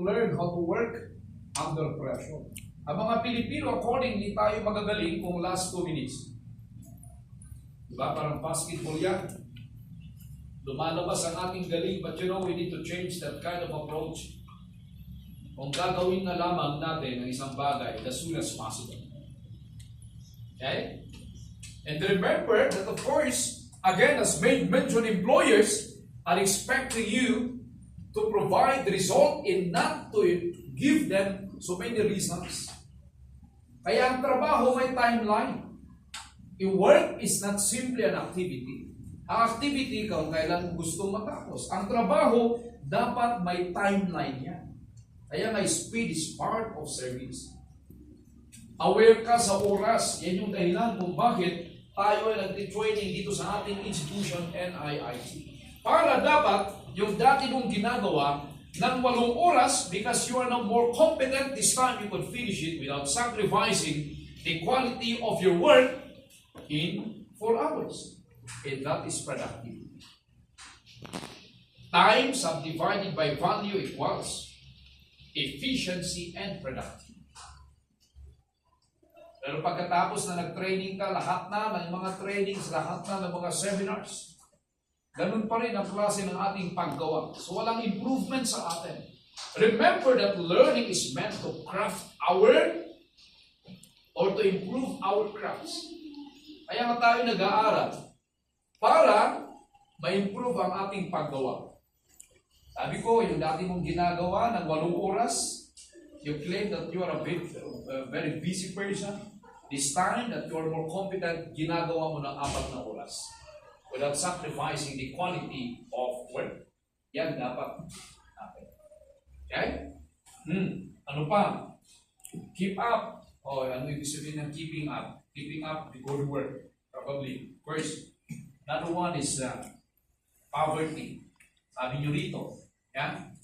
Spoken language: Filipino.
learn how to work under pressure. Ang mga Pilipino, accordingly, tayo magagaling kung last 2 minutes. Diba? Parang basketball yan. Lumalabas ang ating galing, but you know, we need to change that kind of approach. Kung gagawin na lamang natin ang isang bagay as soon as possible. Okay? And remember that, of course, again, as mentioned, employers are expecting you to provide the result and not to give them so many reasons. Kaya ang trabaho may timeline. Yung work is not simply an activity. Ang activity kung kailan gusto matapos. Ang trabaho, dapat may timeline yan. Kaya may speed is part of service. Aware ka sa oras. Yan yung dahilan kung bakit tayo ay nag-training dito sa ating institution, NIIT. Para dapat yung dati mong ginagawa ng 8 oras, because you are now more competent this time, you could finish it without sacrificing the quality of your work in 4 hours. And that is productive. Time subdivided by value equals efficiency and productivity. Pero pagkatapos na nag-training ka, lahat na ng mga trainings, lahat na ng mga seminars, ganun pa rin ang klase ng ating paggawa. So walang improvement sa atin. Remember that learning is meant to craft or to improve our crafts. Kaya nga tayo nag-aaral para ma-improve ang ating paggawa. Sabi ko, yung dati mong ginagawa ng 8 oras, you claim that you are a very busy person. This time that you are more competent, ginagawa mo ng 4 na oras without sacrificing the quality of work. Yan dapat natin. Okay? Ano pa? Keep up. Ano ibig sabihin ng keeping up? Keeping up the good work. Probably. First, another one is poverty. Sabi nyo rito. Yan?